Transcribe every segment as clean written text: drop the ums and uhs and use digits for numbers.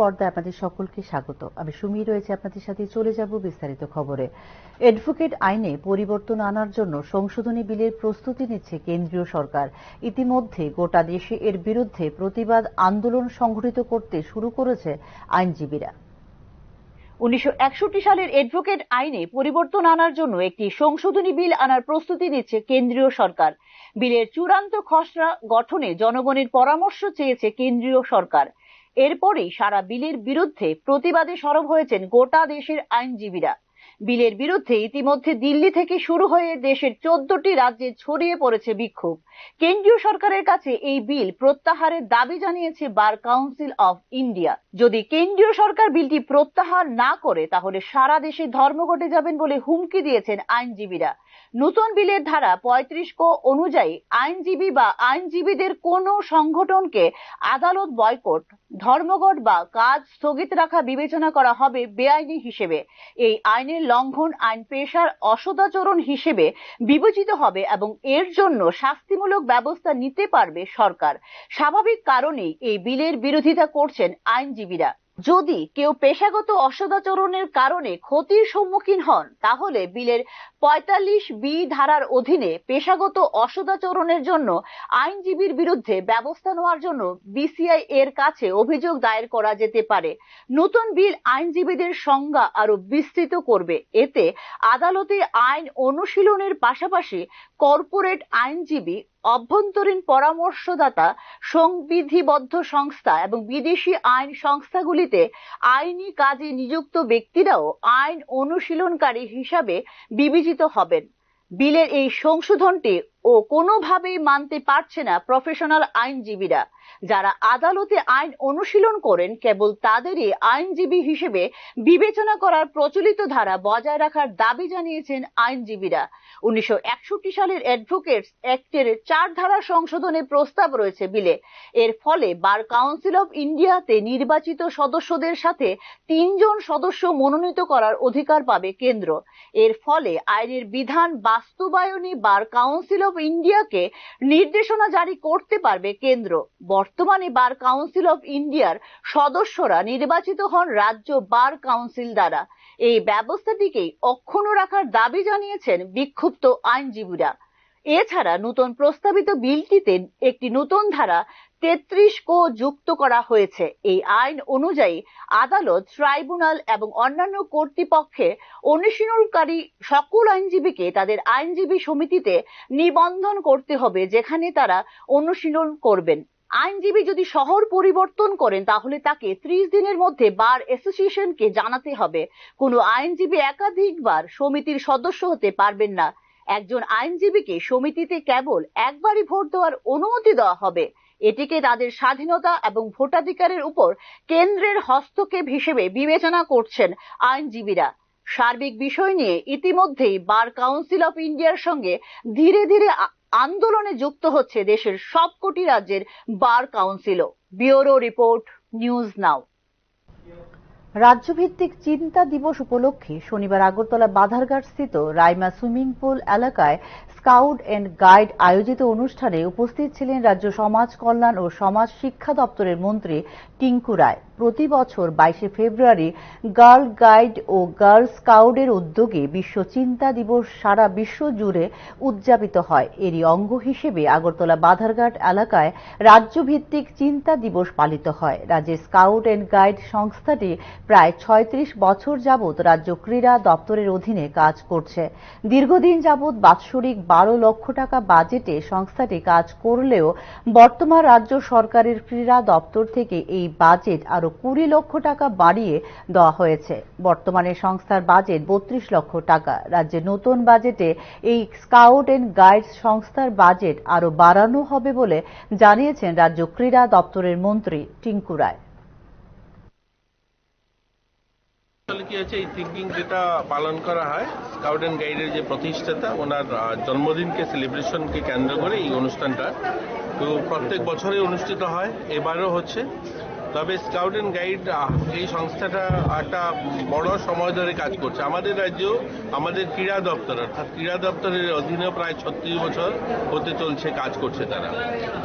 পর্দায় আপনাদের সকলকে স্বাগত। আমি সুমি রয়েছে আপনাদের সাথে, চলে যাব বিস্তারিত খবরে। অ্যাডভোকেট আইনে পরিবর্তন আনার জন্য সংশোধনী বিলের প্রস্তুতি নিচ্ছে কেন্দ্রীয় সরকার। ইতিমধ্যে গোটা দেশে এর বিরুদ্ধে প্রতিবাদ আন্দোলন সংগঠিত করতে শুরু করেছে আইনজীবীরা। 1961 সালের অ্যাডভোকেট আইনে পরিবর্তন আনার জন্য একটি সংশোধনী বিল আনার প্রস্তুতি নিচ্ছে কেন্দ্রীয় সরকার। বিলের চূড়ান্ত খসড়া গঠনে জনগণের পরামর্শ চেয়েছে কেন্দ্রীয় সরকার। এরপরেই সারা বিলের বিরুদ্ধে প্রতিবাদে সরব হয়েছেন গোটা দেশের আইনজীবীরা। বিলের বিরুদ্ধে ইতিমধ্যে দিল্লি থেকে শুরু হয়ে দেশের 14টি রাজ্যে ছড়িয়ে পড়েছে বিক্ষোভ। কেন্দ্রীয় সরকারের কাছে এই বিল প্রত্যাহারের দাবি জানিয়েছে বার কাউন্সিল অফ ইন্ডিয়া। যদি কেন্দ্রীয় সরকার বিলটি প্রত্যাহার না করে তাহলে সারা দেশে ধর্মঘটে যাবেন বলে হুমকি দিয়েছেন আইনজীবীরা। নতুন বিলের ধারা 35 ক অনুযায়ী আইনজীবী বা আইনজীবীদের কোনো সংগঠনকে আদালত বয়কট, ধর্মঘট বা কাজ স্থগিত রাখা বিবেচনা করা হবে বেআইনি হিসেবে। এই আইনের লঙ্ঘন আইন পেশার অসদাচরণ হিসেবে বিবেচিত হবে এবং এর জন্য শাস্তিমূলক ব্যবস্থা নিতে পারবে সরকার। স্বাভাবিক কারণেই এই বিলের বিরোধিতা করছেন আইনজীবীরা। যদি কেউ পেশাগত অসদাচরণের কারণে ক্ষতির সম্মুখীন হন তাহলে বিলের 45B ধারার অধীনে পেশাগত অসদাচরণের জন্য আইনজীবীর বিরুদ্ধে ব্যবস্থা নেওয়ার জন্য বিসিআই এর কাছে অভিযোগ দায়ের করা যেতে পারে। নতুন বিল আইনজীবীদের সংজ্ঞা আরো বিস্তৃত করবে। এতে আদালতে আইন অনুশীলনের পাশাপাশি কর্পোরেট আইনজীবী, অভ্যন্তরীণ পরামর্শদাতা, সংবিধিবদ্ধ সংস্থা এবং বিদেশি আইন সংস্থাগুলিতে আইনি কাজে নিযুক্ত ব্যক্তিরাও আইন অনুশীলনকারী হিসাবে বিবেচিত হবেন। বিলের এই সংশোধনটি কোনোভাবেই মানতে পারছে না প্রফেশনাল আইনজীবীরা। যারা আদালতে আইন অনুশীলন করেন কেবল তাদেরই আইনজীবী হিসেবে বিবেচনা করার প্রচলিত ধারা বজায় রাখার দাবি জানিয়েছেন আইনজীবীরা। 1961 সালের অ্যাডভোকেটস অ্যাক্টের 4 ধারা সংশোধনের প্রস্তাব রয়েছে বিলে। এর ফলে বার কাউন্সিল অফ ইন্ডিয়াতে নির্বাচিত সদস্যদের সাথে 3 জন সদস্য মনোনীত করার অধিকার পাবে কেন্দ্র। এর ফলে আইনের বিধান বাস্তবায়নে বার কাউন্সিল অফ ইন্ডিয়াকে নির্দেশনা জারি করতে পারবে কেন্দ্র। বর্তমানে বার কাউন্সিল অফ ইন্ডিয়ার সদস্যরা নির্বাচিত হন রাজ্য বার কাউন্সিল দ্বারা। এই ব্যবস্থাটিকেই অক্ষুণ্ণ রাখার দাবি জানিয়েছেন বিক্ষুব্ধ আইনজীবীরা। এছাড়া নতুন প্রস্তাবিত বিলটিতে একটি নতুন ধারা 33 ক যুক্ত করা হয়েছে। এই আইন অনুযায়ী আদালত, ট্রাইব্যুনাল এবং অন্যান্য কর্তৃপক্ষে অনুশীলনকারী সকল আইনজীবীকে তাদের আইনজীবী সমিতিতে নিবন্ধন করতে হবে যেখানে তারা অনুশীলন করবেন। আইনজীবী যদি শহর পরিবর্তন করেন তাহলে তাকে 30 দিনের মধ্যে বার অ্যাসোসিয়েশনকে জানাতে হবে। কোনো আইনজীবী একাধিকবার সমিতির সদস্য হতে পারবেন না। একজন আইনজীবীকে সমিতিতে কেবল একবারই ভোট দেওয়ার অনুমতি দেওয়া হবে। এটিকে তাদের স্বাধীনতা এবং ভোটাধিকারের উপর কেন্দ্রের হস্তক্ষেপ হিসেবে বিবেচনা করছেন আইনজীবীরা। সার্বিক বিষয় নিয়ে ইতিমধ্যেই বার কাউন্সিল অফ ইন্ডিয়ার সঙ্গে ধীরে ধীরে আন্দোলনে যুক্ত হচ্ছে দেশের সবকটি রাজ্যের বার কাউন্সিলও। Bureau report, news now. রাজ্যভিত্তিক চিন্তা দিবস উপলক্ষে শনিবার আগরতলা বাধারঘাট স্থিত রাইমা সুইমিং পুল এলাকায় স্কাউট এন্ড গাইড আয়োজিত অনুষ্ঠানে উপস্থিত ছিলেন রাজ্য সমাজ কল্যাণ ও সমাজ শিক্ষা দপ্তরের মন্ত্রী টিঙ্কু রায়। প্রতি বছর 22 ফেব্রুয়ারি গার্ল গাইড ও গার্ল স্কাউটের উদ্যোগে বিশ্ব চিন্তা দিবস সারা বিশ্ব জুড়ে উদযাপিত হয়। এরই অঙ্গ হিসেবে আগরতলা বাধারঘাট এলাকায় রাজ্যভিত্তিক চিন্তা দিবস পালিত হয়। রাজ্যের স্কাউট এন্ড গাইড সংস্থাটি প্রায় 36 বছর যাবৎ রাজ্য ক্রীড়া দপ্তরের অধীনে কাজ করছে। দীর্ঘদিন যাবৎ বাৎসরিক 12 লক্ষ টাকা বাজেটে সংস্থাটি কাজ করলেও বর্তমান রাজ্য সরকারের ক্রীড়া দপ্তর থেকে এই বাজেট আরো 20 লক্ষ টাকা বাড়িয়ে দেওয়া হয়েছে। বর্তমানে সংস্থার বাজেট 32 লক্ষ টাকা। রাজ্যের নতুন বাজেটে এই স্কাউট এন্ড গাইড সংস্থার বাজেট আরো বাড়ানো হবে বলে জানিয়েছেন রাজ্য ক্রীড়া দপ্তরের মন্ত্রী টিঙ্কু রায়। কি হচ্ছে, এই থিঙ্কিং যেটা পালন করা হয়, স্কাউট অ্যান্ড গাইডের যে প্রতিষ্ঠাতা ওনার জন্মদিনকে সেলিব্রেশনকে কেন্দ্র করে এই অনুষ্ঠানটা তো প্রত্যেক বছরে অনুষ্ঠিত হয়, এবারও হচ্ছে। তবে স্কাউট অ্যান্ড গাইড এই সংস্থাটা একটা বড় সময় ধরে কাজ করছে। আমাদের রাজ্যেও আমাদের ক্রীড়া দপ্তর অর্থাৎ ক্রীড়া দপ্তরের অধীনেও প্রায় 36 বছর হতে চলছে কাজ করছে তারা।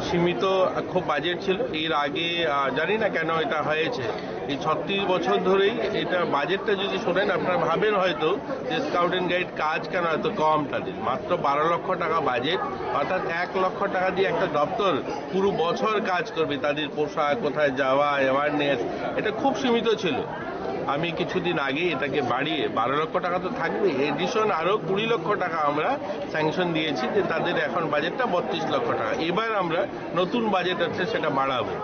সীমিত খুব বাজেট ছিল এর আগে, জানি না কেন এটা হয়েছে, এই 36 বছর ধরেই এটা বাজেটটা যদি শোনেন আপনারা ভাবেন হয়তো যে স্কাউট অ্যান্ড গাইড কাজ কেন এত কম তাদের, মাত্র 12 লক্ষ টাকা বাজেট, অর্থাৎ 1 লক্ষ টাকা দিয়ে একটা দপ্তর পুরো বছর কাজ করবে। তাদের পোশাক, কোথায় যাওয়া, অ্যাওয়ারনেস, এটা খুব সীমিত ছিল। আমি কিছুদিন আগে এটাকে বাড়িয়ে 12 লক্ষ টাকা তো থাকবে, এডিশন আরো 20 লক্ষ টাকা আমরা স্যাংশন দিয়েছি, যে তাদের এখন বাজেটটা 32 লক্ষ টাকা। এবার আমরা নতুন বাজেট আছে সেটা বাড়াবো।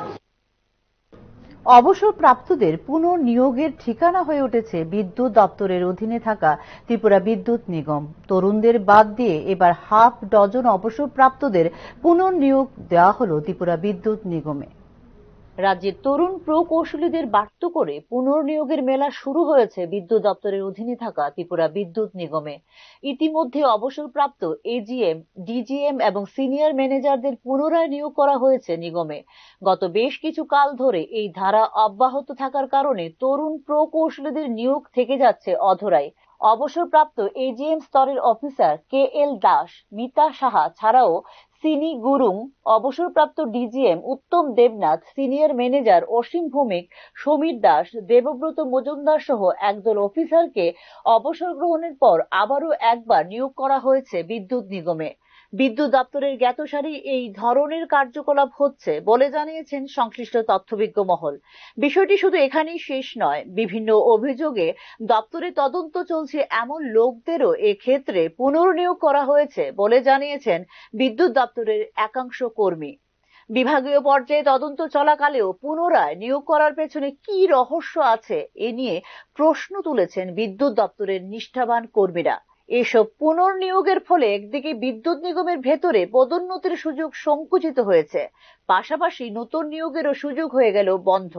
অবসরপ্রাপ্তদের পুনর্নিয়োগের ঠিকানা হয়ে উঠেছে বিদ্যুৎ দপ্তরের অধীনে থাকা ত্রিপুরা বিদ্যুৎ নিগম। তরুণদের বাদ দিয়ে এবার হাফ ডজন অবসরপ্রাপ্তদের পুনর্নিয়োগ দেওয়া হল ত্রিপুরা বিদ্যুৎ নিগমে। রাজ্যের তরুণ প্রকৌশলীদের বাধ্য করে পুনর্নিয়োগের মেলা শুরু হয়েছে বিদ্যুৎ দপ্তরের অধীনে থাকা ত্রিপুরা বিদ্যুৎ নিগমে। ইতিমধ্যে অবসরপ্রাপ্ত এজিএম, ডিজিএম এবং সিনিয়র ম্যানেজারদের পুনরায় নিয়োগ করা হয়েছে নিগমে। গত বেশ কিছু কাল ধরে এই ধারা অব্যাহত থাকার কারণে তরুণ প্রকৌশলীদের নিয়োগ থেকে যাচ্ছে অধরাই। অবসরপ্রাপ্ত এজিএম স্তরের অফিসার কে এল দাস, মিতা সাহা ছাড়াও সিনি গুরুং, অবসরপ্রাপ্ত ডিজিএম উত্তম দেবনাথ, সিনিয়র ম্যানেজার অসীম ভৌমিক, সমীর দাস, দেবব্রত মজুমদার সহ একদল অফিসারকে অবসর গ্রহণের পর আবারও একবার নিয়োগ করা হয়েছে বিদ্যুৎ নিগমে। বিদ্যুৎ দপ্তরের জ্ঞাতসারে এই ধরনের কার্যকলাপ হচ্ছে বলে জানিয়েছেন সংশ্লিষ্ট তথ্যবিজ্ঞ মহল। বিষয়টি শুধু এখানেই শেষ নয়, বিভিন্ন অভিযোগে দপ্তরে তদন্ত চলছে এমন লোকদেরও এক্ষেত্রে পুনর্নিয়োগ করা হয়েছে বলে জানিয়েছেন বিদ্যুৎ দপ্তরের একাংশ কর্মী। বিভাগীয় পর্যায়ে তদন্ত চলাকালেও পুনরায় নিয়োগ করার পেছনে কি রহস্য আছে এ নিয়ে প্রশ্ন তুলেছেন বিদ্যুৎ দপ্তরের নিষ্ঠাবান কর্মীরা। এসব পুনর্নিয়োগের ফলে একদিকে বিদ্যুৎ নিগমের ভেতরে পদোন্নতির সুযোগ সংকুচিত হয়েছে, পাশাপাশি নতুন নিয়োগেরও সুযোগ হয়ে গেল বন্ধ।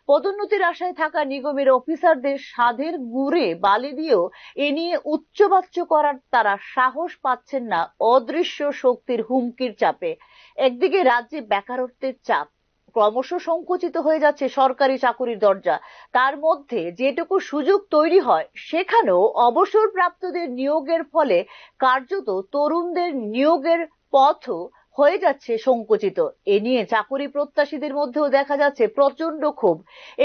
পদোন্নতির আশায় থাকা নিগমের অফিসারদের সাধের গুড়ে বালি দিয়েও এ নিয়ে উচ্চবাচ্য করার তারা সাহস পাচ্ছেন না অদৃশ্য শক্তির হুমকির চাপে। একদিকে রাজ্যে বেকারত্বের চাপ, ক্রমশ সংকুচিত হয়ে যাচ্ছে সরকারি চাকুরির দরজা, তার মধ্যে যেটুকু সুযোগ তৈরি হয় সেখানেও অবসরপ্রাপ্তদের নিয়োগের ফলে কার্যত তরুণদের নিয়োগের পথও হয়ে যাচ্ছে সংকুচিত। এ নিয়ে চাকুরি প্রত্যাশীদের মধ্যেও দেখা যাচ্ছে প্রচন্ড ক্ষোভ।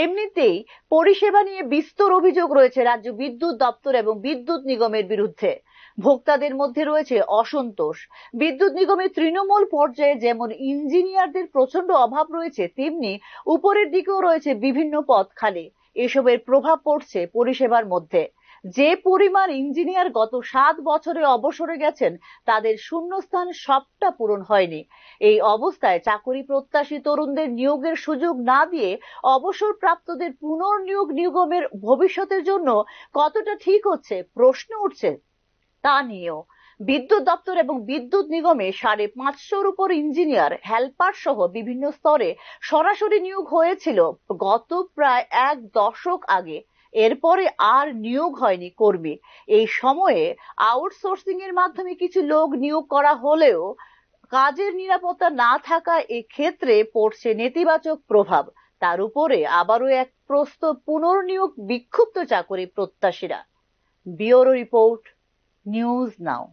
এমনিতেই পরিষেবা নিয়ে বিস্তর অভিযোগ রয়েছে রাজ্য বিদ্যুৎ দপ্তর এবং বিদ্যুৎ নিগমের বিরুদ্ধে। ভোক্তাদের মধ্যে রয়েছে অসন্তোষ। বিদ্যুৎ নিগমের তৃণমূল পর্যায়ে যেমন ইঞ্জিনিয়ারদের প্রচন্ড অভাব রয়েছে, তেমনি উপরের দিকেও রয়েছে বিভিন্ন পদ খালি। এসবের প্রভাব পড়ছে পরিষেবার মধ্যে। যে পরিমাণ ইঞ্জিনিয়ার গত 7 বছরে অবসরে গেছেন, তাদের শূন্যস্থান সবটা পূরণ হয়নি। এই অবস্থায় চাকরি প্রত্যাশী তরুণদের নিয়োগের সুযোগ না দিয়ে অবসরপ্রাপ্তদের পুনর্নিয়োগ নিগমের ভবিষ্যতের জন্য কতটা ঠিক হচ্ছে প্রশ্ন উঠছে তা নিয়েও। বিদ্যুৎ দপ্তর এবং বিদ্যুৎ নিগমে 550-র উপর ইঞ্জিনিয়ার, হেল্পার সহ বিভিন্ন স্তরে সরাসরি নিয়োগ হয়েছিল গত প্রায় 1 দশক আগে। এরপরে আর নিয়োগ হয়নি কর্মী। এই সময়ে আউটসোর্সিং এর মাধ্যমে কিছু লোক নিয়োগ করা হলেও কাজের নিরাপত্তা না থাকা এক্ষেত্রে পড়ছে নেতিবাচক প্রভাব। তার উপরে আবারও এক প্রস্তাব পুনর্নিয়োগ বিক্ষুব্ধ চাকরি প্রত্যাশীরা। Bureau report, news now.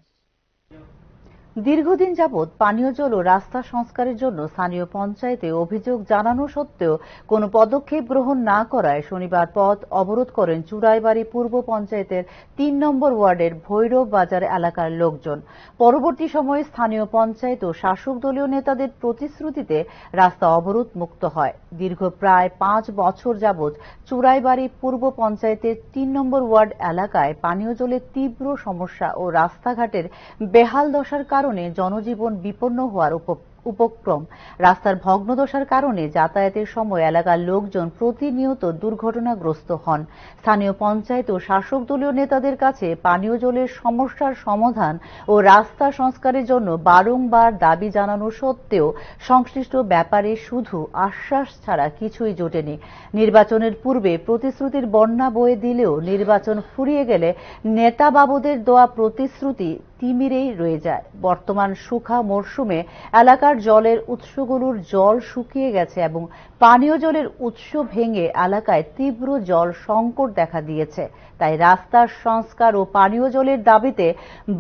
দীর্ঘদিন যাবৎ পানীয় জল ও রাস্তা সংস্কারের জন্য স্থানীয় পঞ্চায়েতে অভিযোগ জানানো সত্ত্বেও কোনো পদক্ষেপ গ্রহণ না করায় শনিবার পথ অবরোধ করেন চুড়াইবাড়ি পূর্ব পঞ্চায়েতের 3 নম্বর ওয়ার্ডের ভৈরব বাজার এলাকার লোকজন। পরবর্তী সময়ে স্থানীয় পঞ্চায়েত ও শাসক দলীয় নেতাদের প্রতিশ্রুতিতে রাস্তা অবরোধ মুক্ত হয়। দীর্ঘ প্রায় 5 বছর যাবৎ চুড়াইবাড়ি পূর্ব পঞ্চায়েতের 3 নম্বর ওয়ার্ড এলাকায় পানীয় জলের তীব্র সমস্যা ও রাস্তাঘাটের বেহাল দশার কারণে জনজীবন বিপন্ন হওয়ার উপক্রম। রাস্তার ভগ্নদশার কারণে যাতায়াতের সময় এলাকার লোকজন প্রতিনিয়ত দুর্ঘটনাগ্রস্ত হন। স্থানীয় পঞ্চায়েত ও শাসক দলীয় নেতাদের কাছে পানীয় জলের সমস্যার সমাধান ও রাস্তা সংস্কারের জন্য বারংবার দাবি জানানো সত্ত্বেও সংশ্লিষ্ট ব্যাপারে শুধু আশ্বাস ছাড়া কিছুই জোটেনি। নির্বাচনের পূর্বে প্রতিশ্রুতির বন্যা বয়ে দিলেও নির্বাচন ফুরিয়ে গেলে নেতা বাবুদের দেওয়া প্রতিশ্রুতি তিমিরেই রয়ে যায়। বর্তমান শুখা মরশুমে এলাকার জলের উৎসগুলোর জল শুকিয়ে গেছে এবং পানীয় জলের উৎস ভেঙে এলাকায় তীব্র জল সংকট দেখা দিয়েছে। তাই রাস্তার সংস্কার ও পানীয় জলের দাবিতে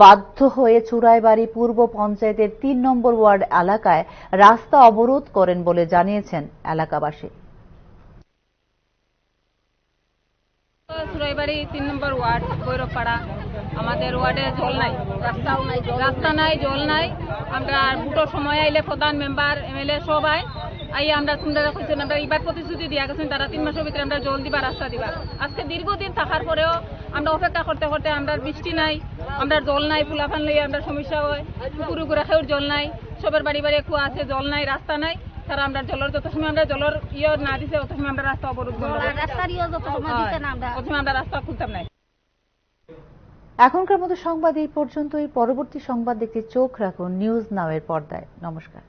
বাধ্য হয়ে চুড়াইবাড়ি পূর্ব পঞ্চায়েতের 3 নম্বর ওয়ার্ড এলাকায় রাস্তা অবরোধ করেন বলে জানিয়েছেন এলাকাবাসী। সুরাইবাড়ি 3 নম্বর ওয়ার্ড গৈরবপাড়া। আমাদের ওয়ার্ডে জল নাই, রাস্তা নাই, জল নাই। আমরা ভোটের সময় আইলে প্রধান মেম্বার এমএলএ সবাই আইয়া আমরা তোমরা কইছেন, আমরা এবার প্রতিশ্রুতি দিয়া গেছেন তারা 3 মাসের ভিতরে আমরা জল দিবা, রাস্তা দিবা। আজকে দীর্ঘদিন থাকার পরেও আমরা অপেক্ষা করতে করতে আমরা বৃষ্টি নাই, আমরা জল নাই, ফুলাফান লইয়া আমরা সমস্যা হয়, পুকুরে ঘুরে খেয়ে জল নাই, সবার বাড়ি বাড়ি কুয়া আছে, জল নাই, রাস্তা নাই। তারা আমরা জলের যত সময় আমরা জলের না দিছে তত সময় আমরা রাস্তা অবরোধ করব, আমরা রাস্তা খুলতাম না। এখনকার মতো সংবাদ এই পর্যন্তই। পরবর্তী সংবাদ দেখতে চোখ রাখুন নিউজ নাও এর পর্দায়। নমস্কার।